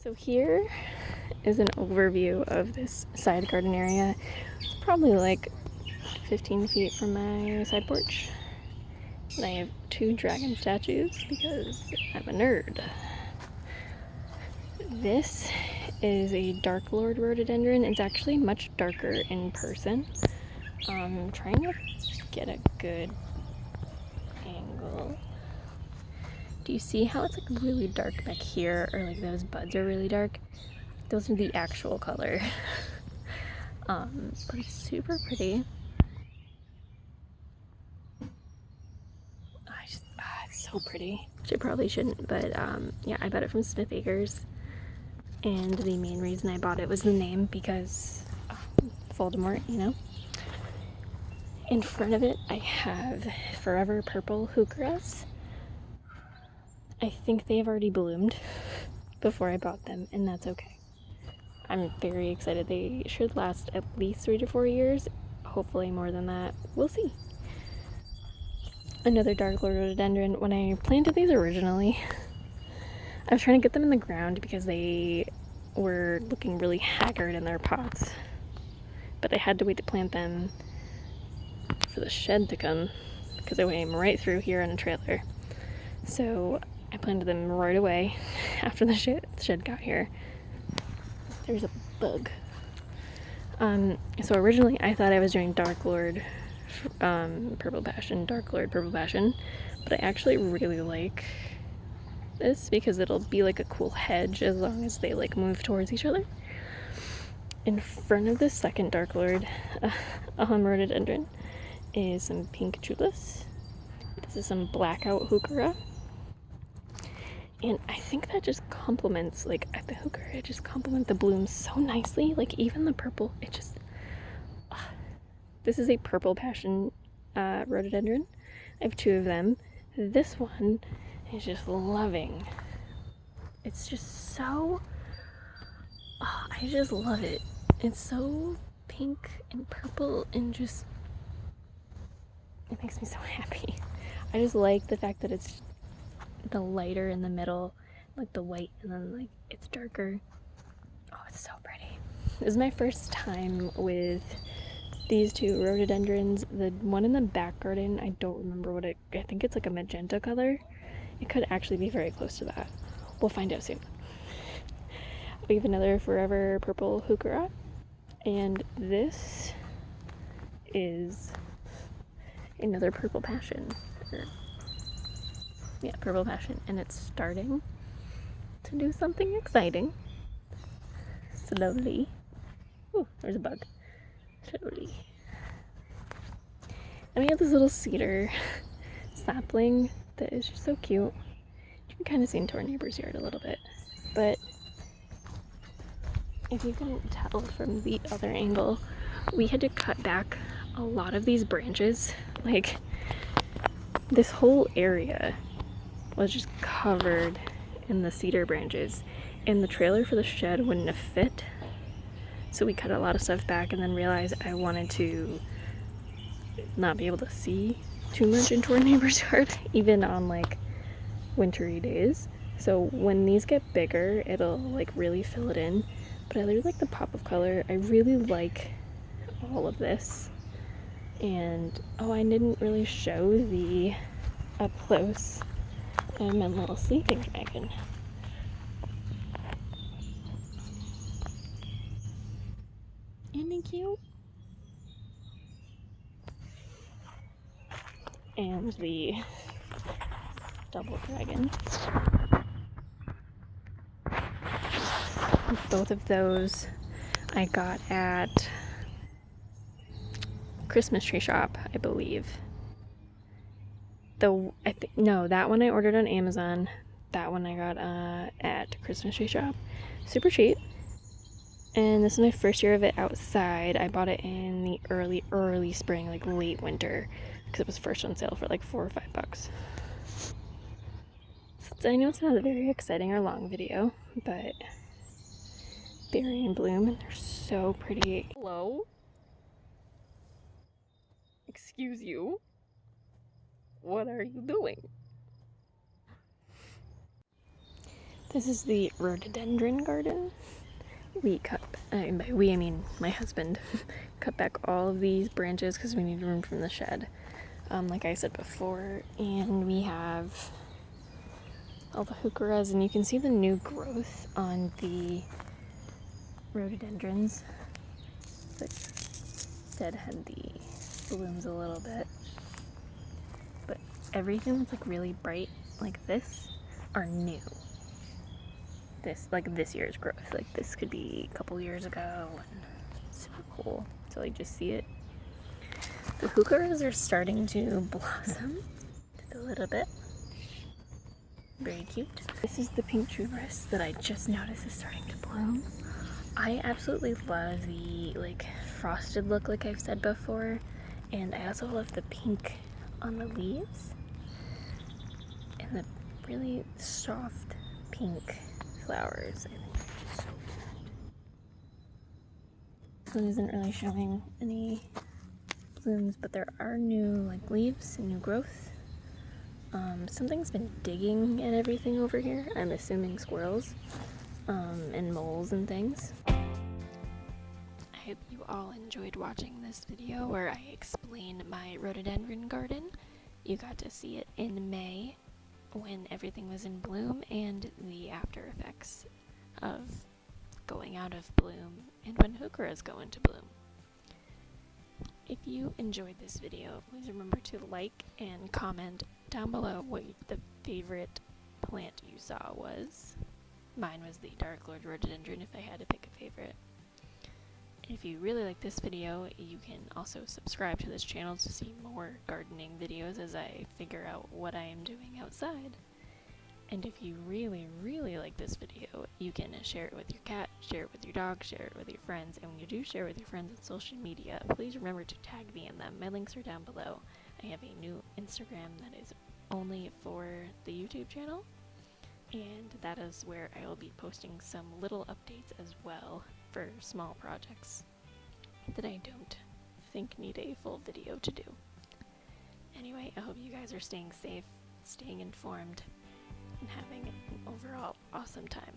So here is an overview of this side garden area. It's probably like 15 feet from my side porch. And I have 2 dragon statues because I'm a nerd. This is a Dark Lord rhododendron. It's actually much darker in person. I'm trying to get a good angle. Do you see how it's like really dark back here, or like those buds are really dark? Those are the actual color. But it's super pretty. It's so pretty. Which I probably shouldn't, but yeah, I bought it from Smith Acres. And the main reason I bought it was the name, because Voldemort, you know? In front of it, I have forever purple heucheras. I think they've already bloomed before I bought them, and that's okay. I'm very excited. They should last at least 3 to 4 years. Hopefully more than that. We'll see. Another Dark Lord rhododendron. When I planted these originally, I was trying to get them in the ground because they were looking really haggard in their pots. But I had to wait to plant them for the shed to come, because I came right through here in a trailer. So I planted them right away after the shed got here. There's a bug. So originally I thought I was doing Dark Lord Purple Passion, Dark Lord Purple Passion, but I actually really like this because it'll be like a cool hedge as long as they like move towards each other. In front of the second Dark Lord rhododendron is some pink tulips. This is some blackout heuchera. And I think that just complements, like, the heuchera, it just complements the blooms so nicely. Like, even the purple, it just... This is a purple passion rhododendron. I have 2 of them. This one is just loving. It's just so... I just love it. It's so pink and purple and just... It makes me so happy. I just like the fact that it's the lighter in the middle, like the white, and then like it's darker. Oh, it's so pretty. This is my first time with these 2 rhododendrons. The one in the back garden, I don't remember what I think it's like a magenta color. It could actually be very close to that. We'll find out soon. We have another forever purple heuchera, and this is another purple passion. Yeah, purple passion, and it's starting to do something exciting. Slowly. Oh, there's a bug. Slowly. And we have this little cedar sapling that is just so cute. You can kind of see into our neighbor's yard a little bit, but if you couldn't tell from the other angle, we had to cut back a lot of these branches. Like, this whole area was just covered in the cedar branches, and the trailer for the shed wouldn't have fit. So we cut a lot of stuff back and then realized I wanted to not be able to see too much into our neighbor's yard, even on like wintry days. So when these get bigger, it'll like really fill it in. But I really like the pop of color. I really like all of this. And oh, I didn't really show the up close my little sleeping dragon. Isn't he cute? And the double dragon. Both of those I got at Christmas tree shop, I believe. No, that one I ordered on Amazon. That one I got at Christmas tree shop. Super cheap. And this is my first year of it outside. I bought it in the early spring, like late winter, because it was first on sale for like $4 or $5. So I know it's not a very exciting or long video, but berry and bloom, and they're so pretty. Hello? Excuse you? What are you doing? This is the rhododendron garden. We cut, and by we I mean my husband, cut back all of these branches because we need room from the shed, like I said before, and we have all the heucheras, and you can see the new growth on the rhododendrons. Like, deadhead the blooms a little bit, but everything that's like really bright like this are new. This year's growth, like this could be a couple years ago, and it's super cool to like just see it. The heucheras are starting to blossom just a little bit. Very cute. This is the pink tuberous that I just noticed is starting to bloom. I absolutely love the like frosted look, like I've said before, and I also love the pink on the leaves and the really soft pink flowers. I think they're just so cute. This one isn't really showing any blooms, but there are new like leaves and new growth. Something's been digging at everything over here. I'm assuming squirrels, and moles and things. I hope you all enjoyed watching this video where I explain my rhododendron garden. You got to see it in May when everything was in bloom and the after effects of going out of bloom and when heucheras go into bloom. If you enjoyed this video, please remember to like and comment down below what the favorite plant you saw was. Mine was the Dark Lord Rhododendron if I had to pick a favorite. If you really like this video, you can also subscribe to this channel to see more gardening videos as I figure out what I am doing outside. And if you really, really like this video, you can share it with your cat, share it with your dog, share it with your friends, and when you do share it with your friends on social media, please remember to tag me in them. My links are down below. I have a new Instagram that is only for the YouTube channel, and that is where I will be posting some little updates as well for small projects that I don't think need a full video to do. Anyway, I hope you guys are staying safe, staying informed, and having an overall awesome time.